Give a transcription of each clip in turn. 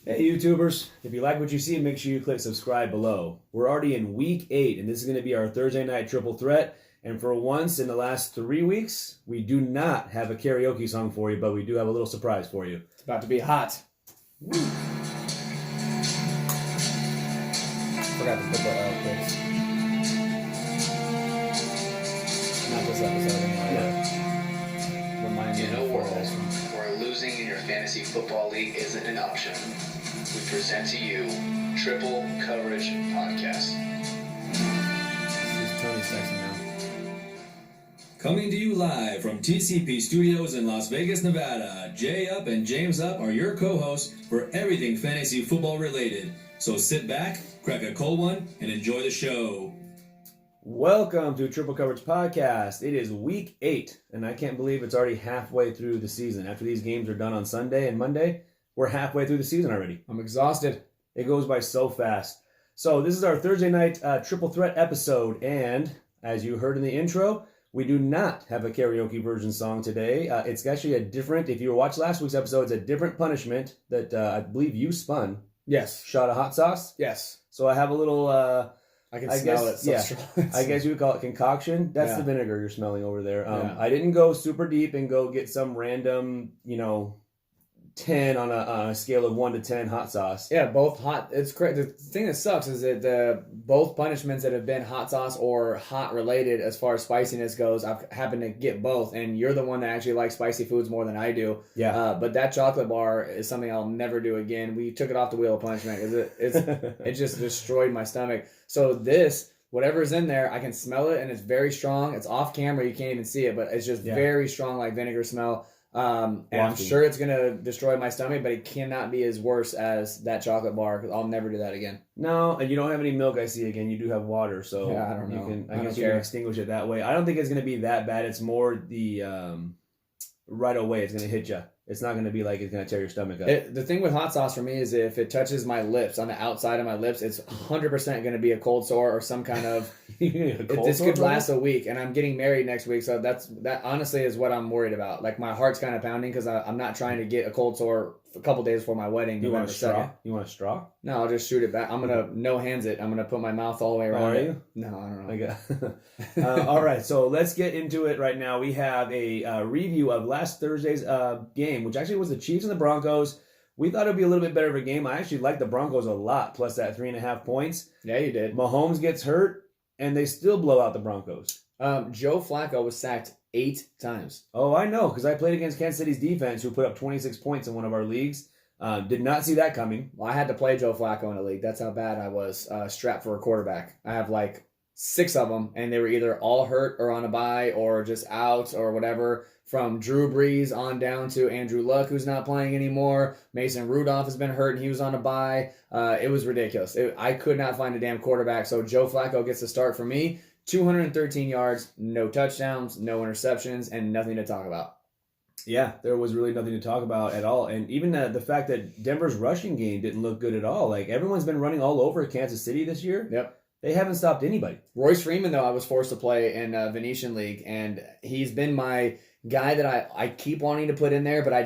Hey YouTubers, if you like what you see, make sure you click subscribe below. We're already in week 8, and this is going to be our Thursday night triple threat. And for once in the last 3 weeks, we do not have a karaoke song for you, but we do have a little surprise for you. It's about to be hot. Woo. Forgot to put the quiz. Not this episode anyway. Yeah. Remind me In a of world this one. where losing in your fantasy football league isn't an option, we present to you Triple Coverage Podcast. This is Tony Sexton now. Coming to you live from TCP Studios in Las Vegas, Nevada, Jay Up and James Up are your co-hosts for everything fantasy football related. So sit back, crack a cold one, and enjoy the show. Welcome to Triple Coverage Podcast. It is week 8, and I can't believe it's already halfway through the season. After these games are done on Sunday and Monday, we're halfway through the season already. I'm exhausted. It goes by so fast. So this is our Thursday night triple threat episode, and as you heard in the intro, we do not have a karaoke version song today. It's actually a different, if you watched last week's episode, it's a different punishment that I believe you spun. Yes. Shot of hot sauce. Yes. So I have a little, I can smell it. So yeah, strong. I guess you would call it concoction. That's the vinegar you're smelling over there. I didn't go super deep and go get some random, 10 on a scale of 1 to 10 hot sauce. Yeah, both hot. It's great. The thing that sucks is that both punishments that have been hot sauce or hot related as far as spiciness goes, I've happened to get both, and you're the one that actually likes spicy foods more than I do. Yeah. But that chocolate bar is something I'll never do again. We took it off the wheel of punishment because it just destroyed my stomach. So this, whatever's in there, I can smell it, and it's very strong. It's off camera. You can't even see it, but it's just very strong, like vinegar smell. And I'm sure it's going to destroy my stomach, but it cannot be as worse as that chocolate bar, because I'll never do that again. No, and you don't have any milk, I see again. You do have water, so yeah, I don't know. I guess you can extinguish it that way. I don't think it's going to be that bad. It's more the right away it's going to hit you. It's not going to be like it's going to tear your stomach up. The thing with hot sauce for me is if it touches my lips, on the outside of my lips, it's 100% going to be a cold sore or some kind of... This could last a week, and I'm getting married next week, so that honestly is what I'm worried about. Like, my heart's kind of pounding because I'm not trying to get a cold sore a couple days before my wedding. You want a straw? 2nd. You want a straw? No, I'll just shoot it back. I'm going to no hands it. I'm going to put my mouth all the way around it. You? No, I don't know. All right, so let's get into it right now. We have a review of last Thursday's game, which actually was the Chiefs and the Broncos. We thought it would be a little bit better of a game. I actually liked the Broncos a lot, plus that 3.5 points. Yeah, you did. Mahomes gets hurt, and they still blow out the Broncos. Joe Flacco was sacked 8 times. Oh, I know, because I played against Kansas City's defense, who put up 26 points in one of our leagues. Did not see that coming. Well, I had to play Joe Flacco in a league. That's how bad I was strapped for a quarterback. I have like 6 of them, and they were either all hurt or on a bye or just out or whatever. From Drew Brees on down to Andrew Luck, who's not playing anymore. Mason Rudolph has been hurt, and he was on a bye. It was ridiculous. I could not find a damn quarterback, so Joe Flacco gets the start for me. 213 yards, no touchdowns, no interceptions, and nothing to talk about. Yeah, there was really nothing to talk about at all. And even the fact that Denver's rushing game didn't look good at all. Like, everyone's been running all over Kansas City this year. Yep. They haven't stopped anybody. Royce Freeman, though, I was forced to play in Venetian League, and he's been my guy that I keep wanting to put in there, but I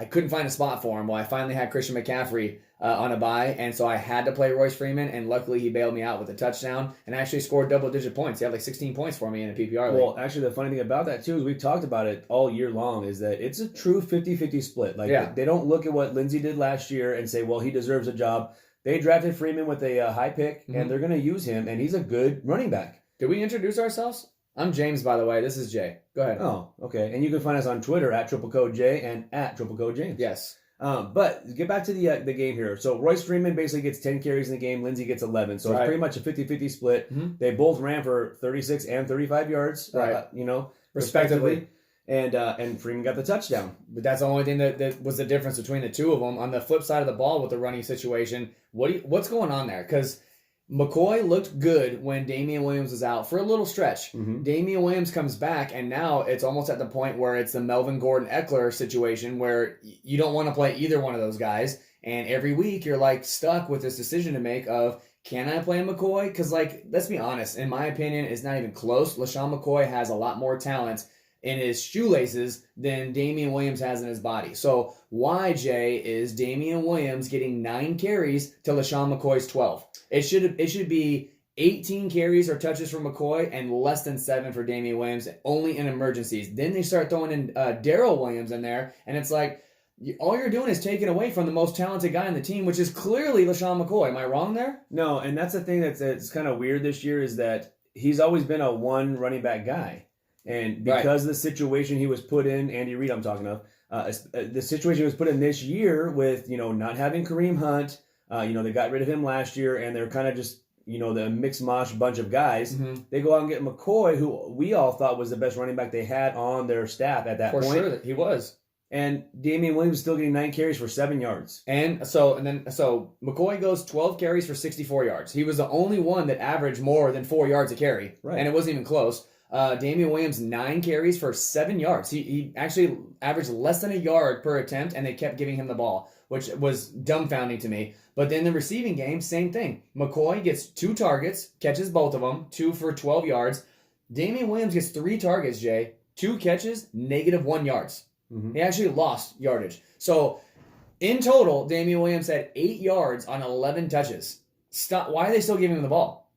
couldn't find a spot for him. Well, I finally had Christian McCaffrey on a bye, and so I had to play Royce Freeman, and luckily he bailed me out with a touchdown and actually scored double-digit points. He had like 16 points for me in a PPR league. Well, actually, the funny thing about that, too, is we've talked about it all year long, is that it's a true 50-50 split. Like, they don't look at what Lindsey did last year and say, well, he deserves a job. They drafted Freeman with a high pick, and they're going to use him, and he's a good running back. Did we introduce ourselves? I'm James, by the way. This is Jay. Go ahead. Oh, okay. And you can find us on Twitter at TripleCodeJ and at TripleCodeJames. Yes. But get back to the game here. So Royce Freeman basically gets 10 carries in the game. Lindsey gets 11. So it's pretty much a 50-50 split. Mm-hmm. They both ran for 36 and 35 yards, respectively. And Freeman got the touchdown. But that's the only thing that was the difference between the two of them. On the flip side of the ball with the running situation, what's going on there? Because McCoy looked good when Damian Williams was out for a little stretch. Mm-hmm. Damian Williams comes back, and now it's almost at the point where it's the Melvin Gordon-Eckler situation where you don't want to play either one of those guys. And every week you're like stuck with this decision to make of, can I play McCoy? Because, like, let's be honest, in my opinion, it's not even close. LaShawn McCoy has a lot more talent in his shoelaces than Damian Williams has in his body. So why, Jay, is Damian Williams getting 9 carries to LaShawn McCoy's 12? It should be 18 carries or touches for McCoy and less than 7 for Damian Williams, only in emergencies. Then they start throwing in Darrell Williams in there, and it's like, all you're doing is taking away from the most talented guy on the team, which is clearly LaShawn McCoy. Am I wrong there? No, and that's the thing that's kind of weird this year is that he's always been a one running back guy. And because of the situation he was put in, Andy Reid I'm talking of, the situation he was put in this year with, not having Kareem Hunt, they got rid of him last year, and they're kind of just, the mixed mosh bunch of guys. Mm-hmm. They go out and get McCoy, who we all thought was the best running back they had on their staff at that point. For sure, he was. And Damian Williams is still getting 9 carries for 7 yards. So McCoy goes 12 carries for 64 yards. He was the only one that averaged more than 4 yards a carry, right. And it wasn't even close. Damian Williams, 9 carries for 7 yards. He actually averaged less than a yard per attempt, and they kept giving him the ball, which was dumbfounding to me. But then the receiving game, same thing. McCoy gets 2 targets, catches both of them, 2 for 12 yards. Damian Williams gets 3 targets, Jay, 2 catches, -1 yards. Mm-hmm. He actually lost yardage. So in total, Damian Williams had 8 yards on 11 touches. Stop. Why are they still giving him the ball?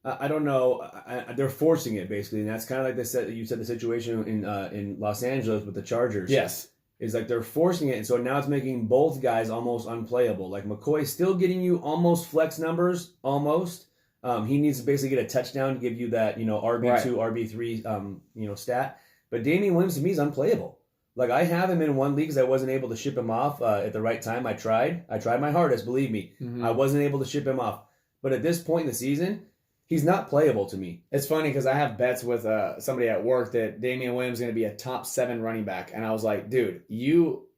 I don't know. They're forcing it basically, and that's kind of like you said the situation in Los Angeles with the Chargers. Yes, is like they're forcing it, and so now it's making both guys almost unplayable. Like McCoy's still getting you almost flex numbers, almost. He needs to basically get a touchdown to give you that RB2, RB3 stat. But Damian Williams to me is unplayable. Like, I have him in one league because I wasn't able to ship him off at the right time. I tried my hardest, believe me. Mm-hmm. I wasn't able to ship him off. But at this point in the season, he's not playable to me. It's funny because I have bets with somebody at work that Damian Williams is going to be a top 7 running back. And I was like, dude,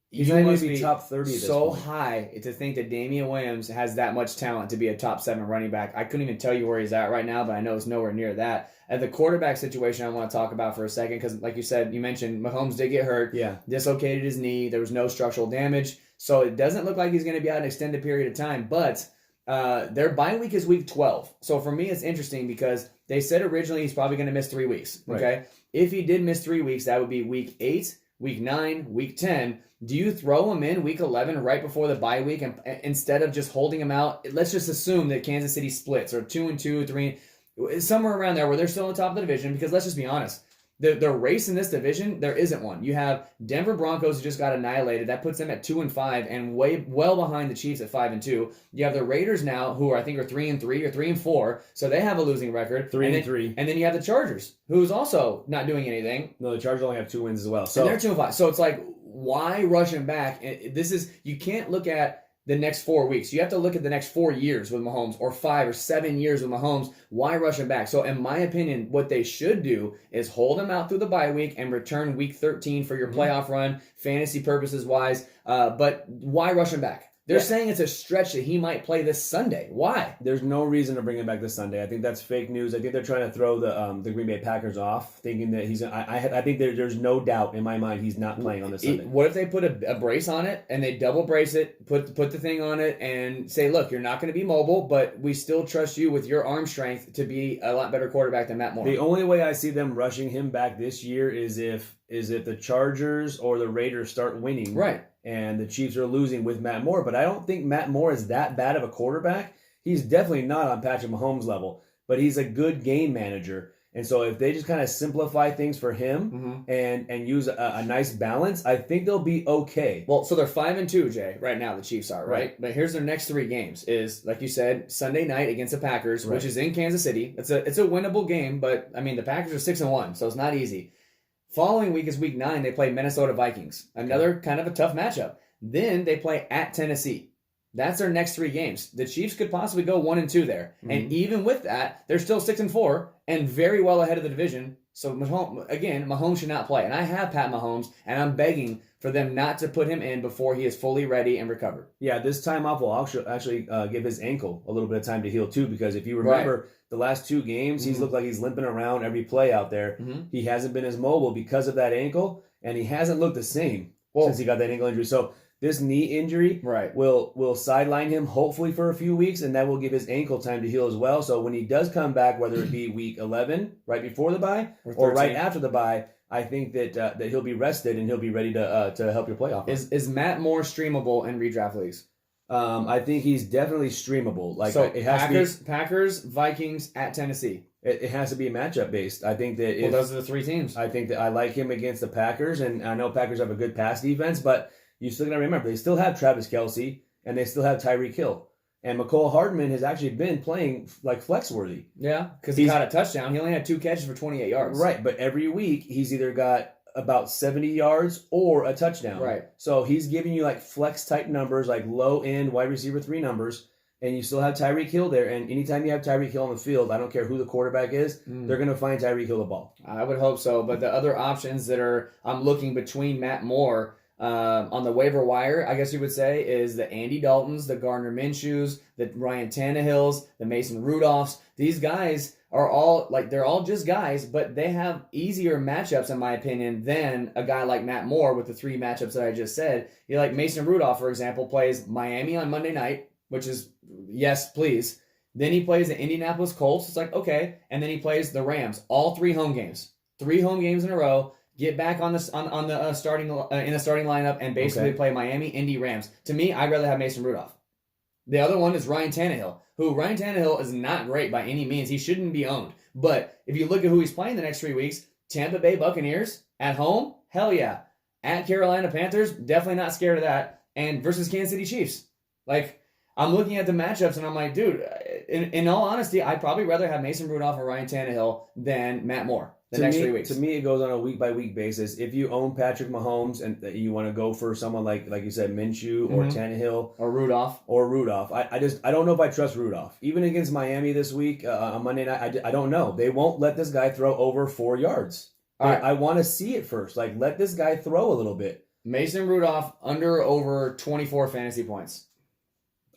He's you not must going to be top 30 at this so point. high to think that Damian Williams has that much talent to be a top 7 running back. I couldn't even tell you where he's at right now, but I know it's nowhere near that. At the quarterback situation, I want to talk about for a second because, like you said, you mentioned Mahomes did get hurt. Yeah. Dislocated his knee. There was no structural damage. So it doesn't look like he's going to be out an extended period of time. But their bye week is week 12. So for me, it's interesting because they said originally he's probably going to miss 3 weeks. Okay. Right. If he did miss 3 weeks, that would be week 8, week 9, week 10. Do you throw him in week 11 right before the bye week and instead of just holding him out? Let's just assume that Kansas City splits or 2-2, 3, somewhere around there where they're still on top of the division, because let's just be honest. The race in this division, there isn't one. You have Denver Broncos who just got annihilated. That puts them at 2-5 and well behind the Chiefs at 5-2. You have the Raiders now who I think are 3-3 or 3-4, so they have a losing record. 3-3. And then you have the Chargers, who's also not doing anything. No, the Chargers only have 2 wins as well. So and they're 2-5. So it's like, why rush him back? You can't look at the next 4 weeks. You have to look at the next 4 years with Mahomes, or 5 or 7 years with Mahomes. Why rush him back? So in my opinion, what they should do is hold him out through the bye week and return week 13 for your playoff run, fantasy purposes wise. But why rush him back? They're saying it's a stretch that he might play this Sunday. Why? There's no reason to bring him back this Sunday. I think that's fake news. I think they're trying to throw the Green Bay Packers off, thinking that he's. I think there's no doubt in my mind he's not playing on this Sunday. What if they put a brace on it and they double brace it, put the thing on it, and say, look, you're not going to be mobile, but we still trust you with your arm strength to be a lot better quarterback than Matt Moore. The only way I see them rushing him back this year is if the Chargers or the Raiders start winning, right? And the Chiefs are losing with Matt Moore. But I don't think Matt Moore is that bad of a quarterback. He's definitely not on Patrick Mahomes' level, but he's a good game manager. And so if they just kind of simplify things for him and use a nice balance, I think they'll be okay. Well, so they're 5-2, Jay, right now, the Chiefs are, right? But here's their next 3 games is, like you said, Sunday night against the Packers, which is in Kansas City. It's a winnable game, but, I mean, the Packers are 6-1, so it's not easy. Following week is week 9. They play Minnesota Vikings. Another kind of a tough matchup. Then they play at Tennessee. That's their next 3 games. The Chiefs could possibly go 1-2 there. And even with that, they're still 6-4 and very well ahead of the division. So, Mahomes should not play. And I have Pat Mahomes, and I'm begging for them not to put him in before he is fully ready and recovered. Yeah, this time off will actually give his ankle a little bit of time to heal, too, because if you remember the last 2 games, he's looked like he's limping around every play out there. He hasn't been as mobile because of that ankle, and he hasn't looked the same since he got that ankle injury. So this knee injury will sideline him hopefully for a few weeks, and that will give his ankle time to heal as well. So when he does come back, whether it be week 11, right before the bye, or right after the bye, I think that he'll be rested and he'll be ready to help your playoff. Is Matt Moore streamable in redraft leagues? I think he's definitely streamable. Like So it has Packers, Vikings at Tennessee. it has to be matchup based. I think that Well, those are the three teams. I think that I like him against the Packers, and I know Packers have a good pass defense, but you still got to remember they still have Travis Kelce and they still have Tyreek Hill, and McCole Hardman has actually been playing like flex worthy. Yeah, because he got a touchdown. He only had 2 catches for 28 yards. Right, but every week he's either got about 70 yards or a touchdown. Right. So he's giving you like flex type numbers, like low end wide receiver 3 numbers, and you still have Tyreek Hill there. And anytime you have Tyreek Hill on the field, I don't care who the quarterback is, they're going to find Tyreek Hill the ball. I would hope so. But the other options that I'm looking between Matt Moore on the waiver wire, I guess you would say, is the Andy Daltons, the Gardner Minshews, the Ryan Tannehills, the Mason Rudolphs. These guys are all they're all just guys, but they have easier matchups in my opinion than a guy like Matt Moore with the 3 matchups that I just said. You like Mason Rudolph, for example, plays Miami on Monday night, which is yes, please. Then he plays the Indianapolis Colts. It's like okay, and then he plays the Rams. All 3 home games, 3 home games in a row. Get back on the starting in the starting lineup and basically play Miami, Indy, Rams. To me, I'd rather have Mason Rudolph. The other one is Ryan Tannehill, who Ryan Tannehill is not great by any means. He shouldn't be owned. But if you look at who he's playing the next 3 weeks, Tampa Bay Buccaneers at home, hell yeah. At Carolina Panthers, definitely not scared of that. And versus Kansas City Chiefs. Like, I'm looking at the matchups and I'm like, dude, in all honesty, I'd probably rather have Mason Rudolph or Ryan Tannehill than Matt Moore. The next 3 weeks. To me, it goes on a week-by-week basis. If you own Patrick Mahomes and you want to go for someone like you said, Minshew or Tannehill or Rudolph, I don't know if I trust Rudolph. Even against Miami this week on Monday night, I don't know. They won't let this guy throw over 4 yards. Right. I want to see it first. Like, let this guy throw a little bit. Mason Rudolph under or over 24 fantasy points.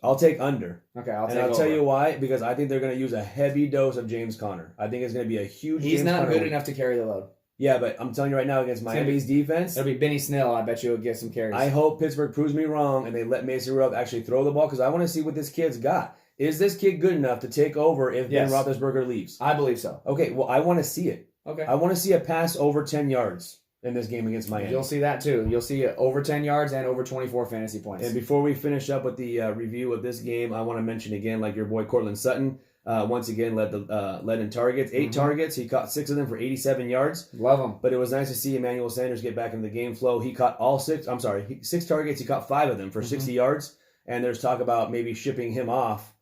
I'll take under. Okay, I'll tell you why. Because I think they're going to use a heavy dose of James Conner. I think it's going to be a huge. He's James not Conner good week. enough to carry the load. Yeah, but I'm telling you right now, against Miami's defense, it'll be Benny Snell. I bet you will get some carries. I hope Pittsburgh proves me wrong and they let Mason Rudolph actually throw the ball because I want to see what this kid's got. Is this kid good enough to take over if Ben Roethlisberger leaves? I believe so. Okay, well, I want to see it. Okay. I want to see a pass over 10 yards in this game against Miami. You'll see that too. You'll see over 10 yards and over 24 fantasy points. And before we finish up with the review of this game, I want to mention again, like your boy Cortland Sutton, once again led in targets, 8 targets. He caught 6 of them for 87 yards. Love him. But it was nice to see Emmanuel Sanders get back in the game flow. He caught 6 targets. He caught 5 of them for 60 yards. And there's talk about maybe shipping him off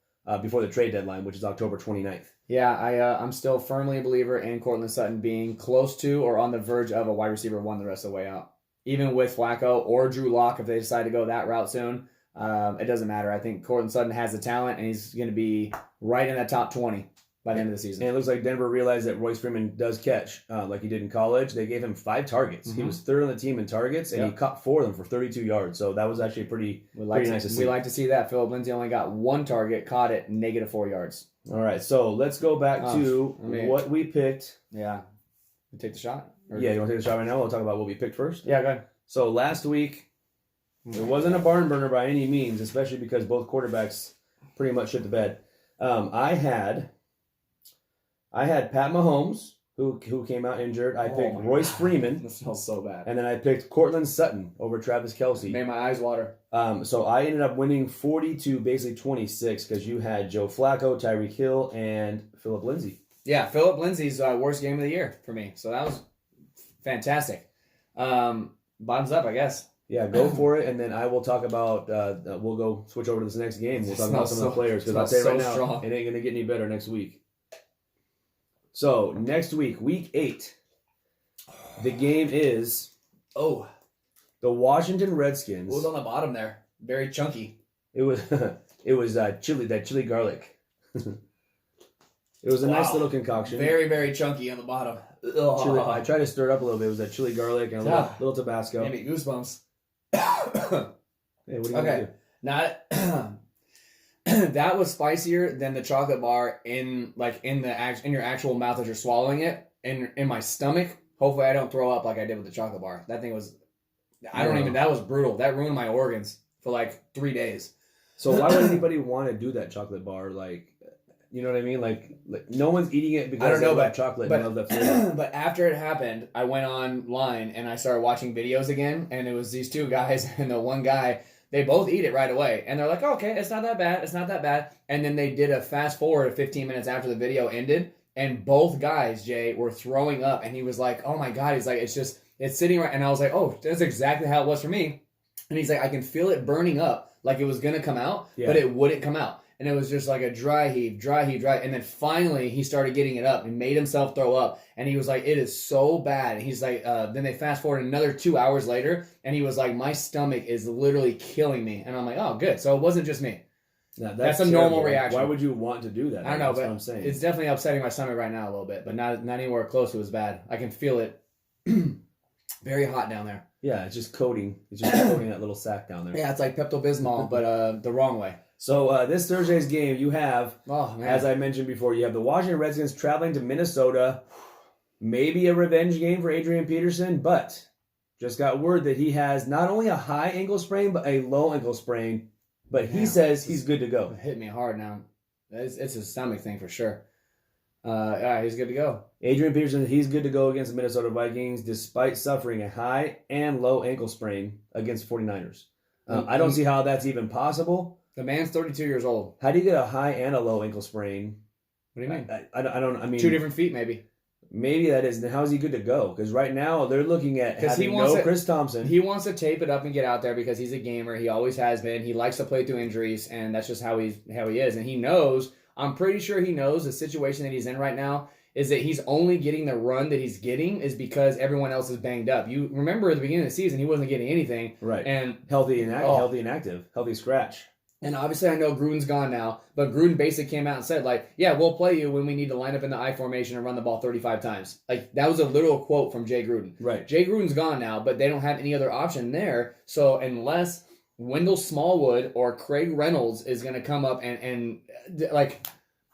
before the trade deadline, which is October 29th. Yeah, I'm still firmly a believer in Cortland Sutton being close to or on the verge of a wide receiver 1 the rest of the way out. Even with Flacco or Drew Lock, if they decide to go that route soon, it doesn't matter. I think Cortland Sutton has the talent, and he's going to be right in that top 20 by the end of the season. And it looks like Denver realized that Royce Freeman does catch like he did in college. They gave him 5 targets. He was 3rd on the team in targets, and he caught 4 of them for 32 yards. So that was actually pretty nice to see. We like to see that. Philip Lindsay only got 1 target, caught it, -4 yards. All right, so let's go back to what we picked. Yeah. You take the shot? Yeah, you want to take the shot right now? We'll talk about what we picked first. Yeah, go ahead. So last week, it wasn't a barn burner by any means, especially because both quarterbacks pretty much shit the bed. I had Pat Mahomes, who came out injured. I picked Royce Freeman. That smells so bad. And then I picked Cortland Sutton over Travis Kelce. Made my eyes water. So I ended up winning 40 to basically 26 because you had Joe Flacco, Tyreek Hill, and Philip Lindsay. Yeah, Philip Lindsay's worst game of the year for me. So that was fantastic. Bottoms up, I guess. Yeah, go for it, and then I will talk about. We'll go switch over to this next game. We'll talk about some of the players because I'll say right now, it ain't gonna get any better next week. So next week, week 8, the game is the Washington Redskins. What was on the bottom there? Very chunky. It was chili garlic. It was a nice little concoction. Very, very chunky on the bottom. Chili, I tried to stir it up a little bit. It was that chili garlic and a little Tabasco. Gave me goosebumps. Hey, what are you gonna do? Not that was spicier than the chocolate bar in your actual mouth as you're swallowing it. In my stomach. Hopefully I don't throw up like I did with the chocolate bar. That thing was that was brutal. That ruined my organs for like 3 days. So why would anybody want to do that chocolate bar? Like, You know what I mean? Like no one's eating it because I don't know, they love but- chocolate but- and love that flavor. But after it happened, I went online and I started watching videos again, and it was these two guys, and the one guy, they both eat it right away, and they're like, oh, okay, it's not that bad, it's not that bad, and then they did a fast forward 15 minutes after the video ended, and both guys, Jay, were throwing up, and he was like, oh my God, he's like, it's sitting right, and I was like, oh, that's exactly how it was for me, and he's like, I can feel it burning up, like it was going to come out, but it wouldn't come out. And it was just like a dry heave. And then finally he started getting it up and made himself throw up. And he was like, it is so bad. And he's like, then they fast forward another 2 hours later. And he was like, my stomach is literally killing me. And I'm like, oh, good. So it wasn't just me. Now, That's a normal reaction. Why would you want to do that? I don't know, That's but what I'm saying. it's definitely upsetting my stomach right now a little bit. But not anywhere close to as bad. I can feel it. Very hot down there. Yeah, it's just coating. It's just coating that little sack down there. Yeah, it's like Pepto-Bismol, but the wrong way. So this Thursday's game, you have, Oh, man. as I mentioned before, you have the Washington Redskins traveling to Minnesota. Maybe a revenge game for Adrian Peterson, but just got word that he has not only a high ankle sprain, but a low ankle sprain. But he says he's good to go. It hit me hard now. It's a stomach thing for sure. Yeah, he's good to go. Adrian Peterson, he's good to go against the Minnesota Vikings despite suffering a high and low ankle sprain against 49ers. I don't see how that's even possible. The man's 32 years old. How do you get a high and a low ankle sprain? What do you mean? I mean, Two different feet, maybe. Maybe that is. Then how is he good to go? Because right now they're looking at having Chris Thompson. He wants to tape it up and get out there because he's a gamer. He always has been. He likes to play through injuries, and that's just how he is. And he knows. I'm pretty sure he knows the situation that he's in right now is that he's only getting the run that he's getting is because everyone else is banged up. You remember at the beginning of the season, he wasn't getting anything. Right. And healthy and active, healthy scratch. And obviously I know Gruden's gone now, but Gruden basically came out and said, like, yeah, we'll play you when we need to line up in the I formation and run the ball 35 times. Like, that was a literal quote from Jay Gruden. Right. Jay Gruden's gone now, but they don't have any other option there. So unless Wendell Smallwood or Craig Reynolds is going to come up and like,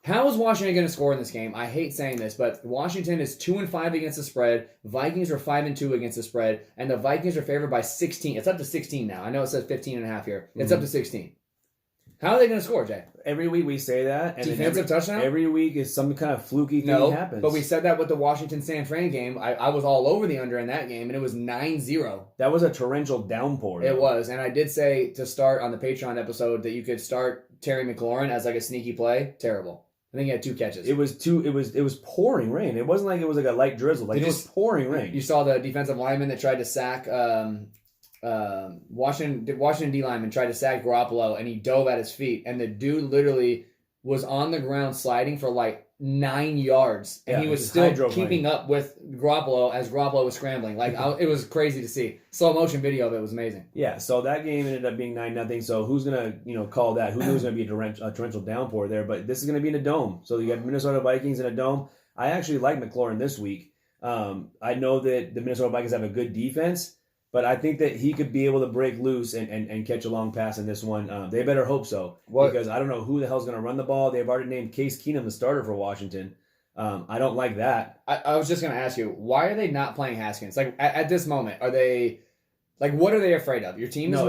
how is Washington going to score in this game? I hate saying this, but Washington is 2-5 against the spread. Vikings are 5-2 against the spread, and the Vikings are favored by 16. It's up to 16 now. I know it says 15.5 here. It's up to 16. How are they going to score, Jay? Every week we say that. And Defensive touchdown? Every week is some kind of fluky thing happens. But we said that with the Washington-San Fran game. I was all over the under in that game, and it was 9-0. That was a torrential downpour. It was, and I did say to start on the Patreon episode that you could start Terry McLaurin as like a sneaky play. Terrible. I think he had 2 catches. It was pouring rain. It wasn't like it was like a light drizzle. Like it was pouring rain. You saw the defensive lineman that tried to sack Washington D lineman tried to sack Garoppolo, and he dove at his feet, and the dude literally was on the ground sliding for like 9 yards, and he was still keeping up with Garoppolo as Garoppolo was scrambling. Like it was crazy to see. Slow motion video of it was amazing. Yeah, so that game ended up being 9-0. So who's gonna call that? Who knows going to be a torrential downpour there? But this is going to be in a dome. So you got Minnesota Vikings in a dome. I actually like McLaurin this week. I know that the Minnesota Vikings have a good defense, but I think that he could be able to break loose and catch a long pass in this one. They better hope so. Because I don't know who the hell's going to run the ball. They've already named Case Keenum the starter for Washington. I don't like that. I was just going to ask you, why are they not playing Haskins? Like at this moment, are they like what are they afraid of? Your team is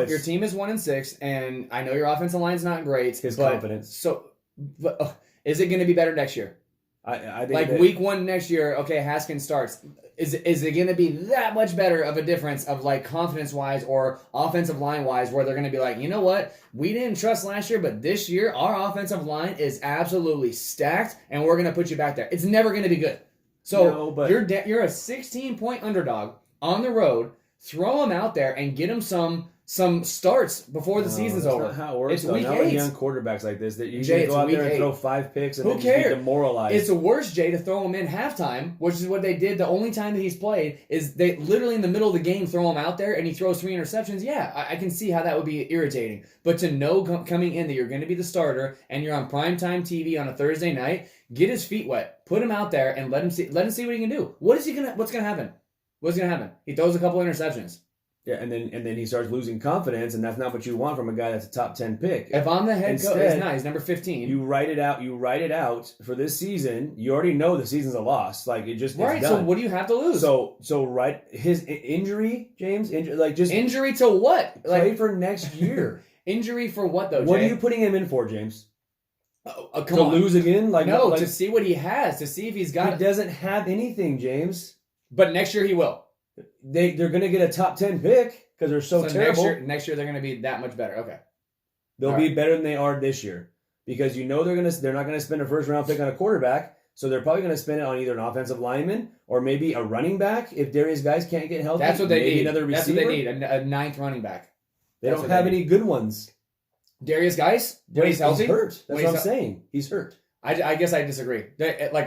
1-6, and I know your offensive line's not great. His confidence. So, is it going to be better next year? I think like week 1 next year, okay, Haskins starts. Is it going to be that much better of a difference of like confidence-wise or offensive line-wise where they're going to be like, you know what? We didn't trust last year, but this year our offensive line is absolutely stacked, and we're going to put you back there. It's never going to be good. So you're a 16-point underdog on the road. Throw them out there and get them some starts before the season's over. That's not how it works. It's week 8. With young quarterbacks like this that you Jay, go out there and throw 5 picks and then just be demoralized. It's worse, Jay, to throw him in halftime, which is what they did the only time that he's played, is they literally in the middle of the game throw him out there and he throws 3 interceptions. Yeah, I can see how that would be irritating. But to know coming in that you're going to be the starter and you're on primetime TV on a Thursday night, get his feet wet, put him out there and let him see what he can do. What's going to happen? What's going to happen? He throws a couple interceptions. Yeah, and then he starts losing confidence, and that's not what you want from a guy that's a top 10 pick. If I'm the head coach, he's number 15. You write it out for this season. You already know the season's a loss. Like it just right. Done. So what do you have to lose? So right, his injury, James, injury to what? Play for next year. Injury for what though? Jay? What are you putting him in for, James? Come to on. lose again? To see what he has, to see if he's got. He doesn't have anything, James. But next year he will. They're going to get a top 10 pick because they're so terrible. Next year they're going to be that much better. Okay. They'll be better than they are this year because they're not going to spend a first round pick on a quarterback. So they're probably going to spend it on either an offensive lineman or maybe a running back if Darius guys can't get healthy. That's what they need. Another receiver. That's what they need. A ninth running back. They don't have any good ones. Darius guys, when he's healthy, he's hurt. That's what I'm saying. He's hurt. I guess I disagree.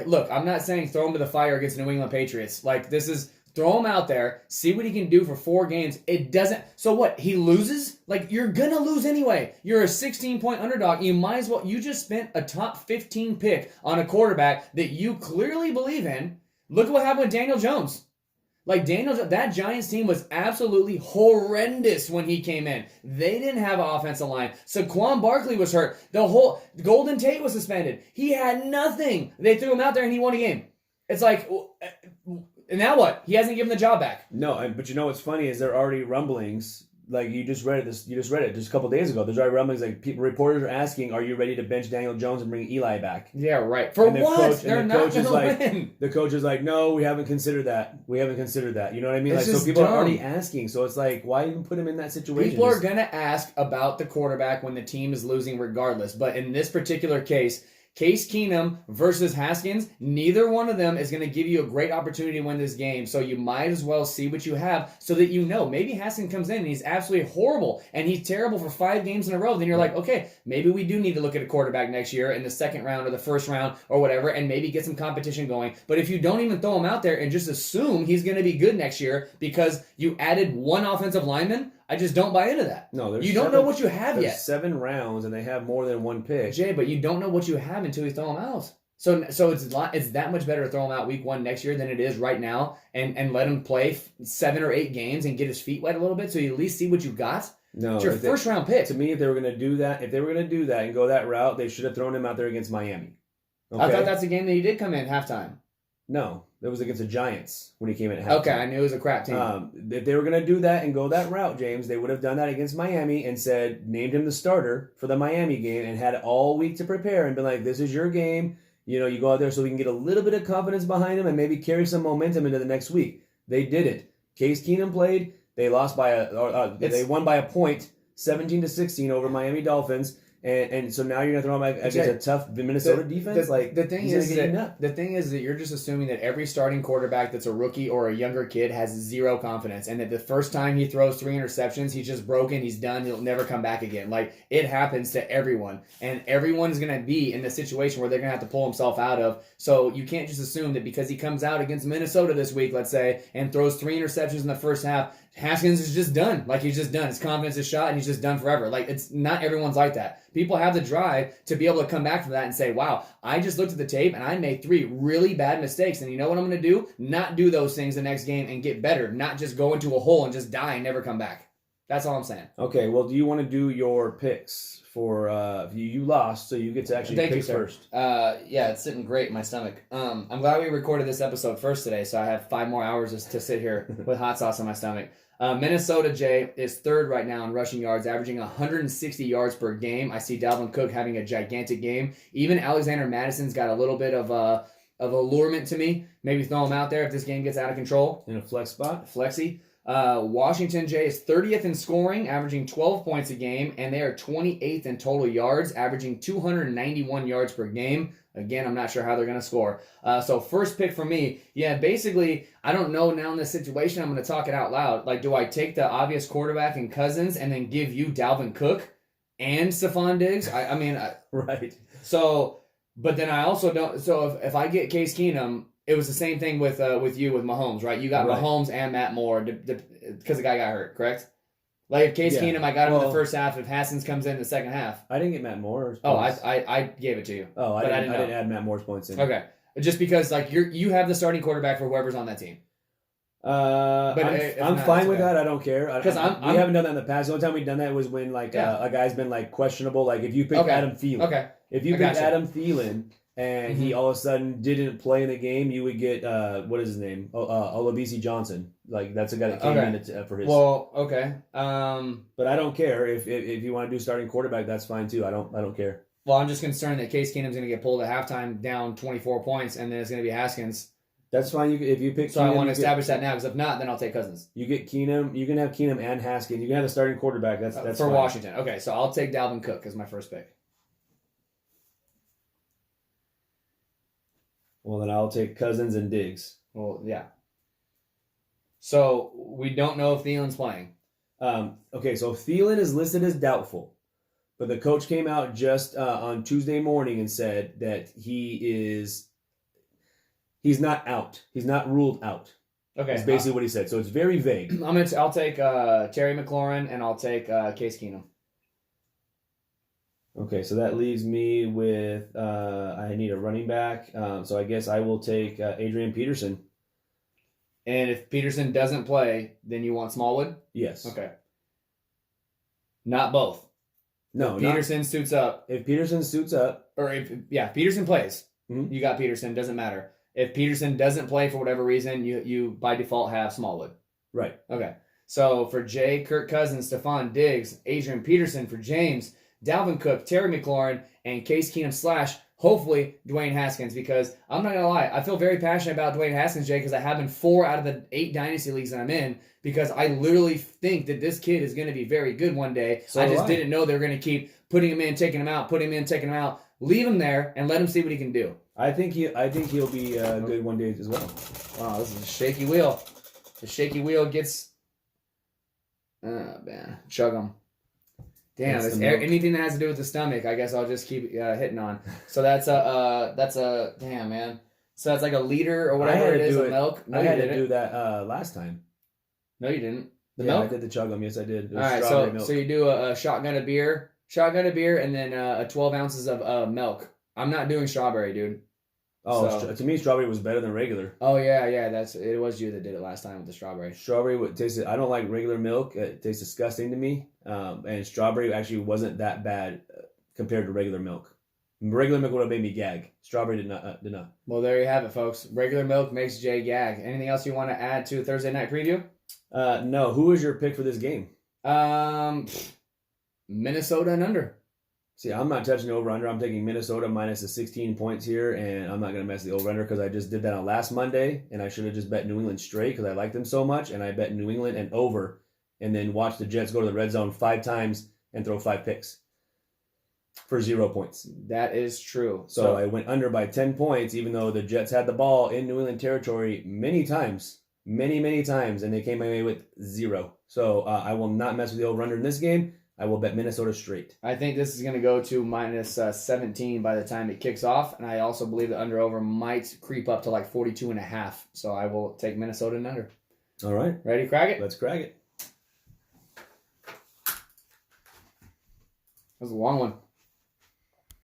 Look, I'm not saying throw him to the fire against the New England Patriots. This is throw him out there, see what he can do for 4 games. It doesn't. So what? He loses? You're gonna lose anyway. You're a 16-point underdog. You might as well. You just spent a top 15 pick on a quarterback that you clearly believe in. Look at what happened with Daniel Jones. That Giants team was absolutely horrendous when he came in. They didn't have an offensive line. Saquon Barkley was hurt. The whole Golden Tate was suspended. He had nothing. They threw him out there and he won a game. It's and now what? He hasn't given the job back. No, but you know what's funny is there are already rumblings. You just read it. You just read it just a couple days ago. There's already rumblings. Reporters are asking, "Are you ready to bench Daniel Jones and bring Eli back?" Yeah, right. For what? They're not going to win. The coach is like, "No, we haven't considered that. We haven't considered that." You know what I mean? So people are already asking. So it's why even put him in that situation? People are going to ask about the quarterback when the team is losing, regardless. But in this particular case. Case Keenum versus Haskins, neither one of them is going to give you a great opportunity to win this game. So you might as well see what you have so that you know. Maybe Haskins comes in and he's absolutely horrible and he's terrible for 5 games in a row. Then you're like, okay, maybe we do need to look at a quarterback next year in the second round or the first round or whatever and maybe get some competition going. But if you don't even throw him out there and just assume he's going to be good next year because you added 1 offensive lineman, I just don't buy into that. No, you don't know what you have yet. 7 rounds and they have more than 1 pick. Jay, but you don't know what you have until you throw him out. So it's that much better to throw him out week 1 next year than it is right now and let him play 7 or 8 games and get his feet wet a little bit so you at least see what you got. No, it's your first round pick. To me, if they were going to do that, and go that route, they should have thrown him out there against Miami. Okay? I thought that's a game that he did come in halftime. No, that was against the Giants when he came in at halftime. Okay, I knew it was a crap team. If they were going to do that and go that route, James, they would have done that against Miami and named him the starter for the Miami game and had all week to prepare and been like, this is your game. You go out there so we can get a little bit of confidence behind him and maybe carry some momentum into the next week. They didn't. Case Keenum played. They lost they won by a point, 17-16 over Miami Dolphins. And so now you're gonna throw him against a tough Minnesota defense. The thing is that you're just assuming that every starting quarterback that's a rookie or a younger kid has 0 confidence, and that the first time he throws 3 interceptions, he's just broken. He's done. He'll never come back again. It happens to everyone, and everyone's gonna be in the situation where they're gonna have to pull himself out of. So you can't just assume that because he comes out against Minnesota this week, let's say, and throws 3 interceptions in the first half, Haskins is just done. He's just done. His confidence is shot, and he's just done forever. It's not everyone's like that. People have the drive to be able to come back from that and say, wow, I just looked at the tape, and I made 3 really bad mistakes. And you know what I'm going to do? Not do those things the next game and get better. Not just go into a hole and just die and never come back. That's all I'm saying. Okay, well, do you want to do your picks for you lost, so you get to actually pick first? Yeah, it's sitting great in my stomach. I'm glad we recorded this episode first today, so I have 5 more hours just to sit here with hot sauce on my stomach. Minnesota, Jay, is 3rd right now in rushing yards, averaging 160 yards per game. I see Dalvin Cook having a gigantic game. Even Alexander Madison's got a little bit of allurement to me. Maybe throw him out there if this game gets out of control. In a flex spot? Flexy. Washington, Jay, is 30th in scoring, averaging 12 points a game, and they are 28th in total yards, averaging 291 yards per game. Again, I'm not sure how they're going to score. So first pick for me, basically, I don't know now in this situation. I'm going to talk it out loud. Do I take the obvious quarterback and Cousins and then give you Dalvin Cook and Stephon Diggs? Right. So, but then I also don't. So if I get Case Keenum, it was the same thing with you with Mahomes, right? You got Mahomes and Matt Moore because the guy got hurt, correct? If Case Keenum, I got him in the first half. If Haskins comes in the second half. I didn't get Matt Moore's points. I gave it to you. Oh, I didn't add Matt Moore's points in. Okay. Just because you have the starting quarterback for whoever's on that team. I'm fine with that. I don't care. We haven't done that in the past. The only time we've done that was when a guy's been questionable. If you pick Adam Thielen. Okay. If you pick Adam Thielen and he all of a sudden didn't play in the game, you would get what is his name? Olabisi Johnson. That's a guy that came in for his. Well, okay. But I don't care if you want to do starting quarterback. That's fine too. I don't care. Well, I'm just concerned that Case Keenum's going to get pulled at halftime down 24 points, and then it's going to be Haskins. That's fine. If you pick So Keenum, I want to establish that now, because if not, then I'll take Cousins. You get Keenum. You can have Keenum and Haskins. You can have a starting quarterback. That's For fine. Washington. Okay, so I'll take Dalvin Cook as my first pick. Well, then I'll take Cousins and Diggs. Well, yeah. So we don't know if Thielen's playing. Okay, so Thielen is listed as doubtful, but the coach came out just on Tuesday morning and said that he's not out. He's not ruled out. Okay, That's basically what he said. So it's very vague. I'll take Terry McLaurin, and I'll take Case Keenum. Okay, so that leaves me with I need a running back. So I guess I will take Adrian Peterson. And if Peterson doesn't play, then you want Smallwood? Yes. Okay. Not both. No, If Peterson suits up. If Peterson suits up. Or if Peterson plays. Mm-hmm. You got Peterson, doesn't matter. If Peterson doesn't play for whatever reason, you by default have Smallwood. Right. Okay. So for Jay, Kirk Cousins, Stephon Diggs, Adrian Peterson, for James, Dalvin Cook, Terry McLaurin, and Case Keenum / hopefully Dwayne Haskins, because I'm not going to lie, I feel very passionate about Dwayne Haskins, Jay, because I have him 4 out of the 8 dynasty leagues that I'm in, because I literally think that this kid is going to be very good one day. So I just didn't know they were going to keep putting him in, taking him out, putting him in, taking him out. Leave him there and let him see what he can do. I think he'll be good one day as well. Wow, this is a shaky wheel. The shaky wheel gets... Oh, man. Chug him. Damn, anything that has to do with the stomach, I guess I'll just keep hitting on. So that's a damn, man. So that's like a liter or whatever it is of milk. No, I had to do that last time. No, you didn't. The Yeah, milk? I did the chug 'em. Yes, I did. It was All right, strawberry milk. so you do a shotgun of beer, and then 12 ounces of milk. I'm not doing strawberry, dude. Oh, to me, strawberry was better than regular. Oh yeah, it was you that did it last time with the strawberry. Strawberry would taste. I don't like regular milk. It tastes disgusting to me. And strawberry actually wasn't that bad compared to regular milk. Regular milk would have made me gag. Strawberry did not. Well, there you have it, folks. Regular milk makes Jay gag. Anything else you want to add to Thursday night preview? No. Who is your pick for this game? Minnesota and under. See, I'm not touching the over-under. I'm taking Minnesota minus the 16 points here, and I'm not going to mess the over-under because I just did that on last Monday, and I should have just bet New England straight because I like them so much, and I bet New England and over, and then watch the Jets go to the red zone 5 times and throw 5 picks for 0 points. That is true. So I went under by 10 points, even though the Jets had the ball in New England territory many times, and they came away with 0. So I will not mess with the over-under in this game. I will bet Minnesota straight. I think this is going to go to minus 17 by the time it kicks off, and I also believe the under-over might creep up to like 42.5. So I will take Minnesota and under. All right. Ready to crack it? Let's crack it. That was a long one.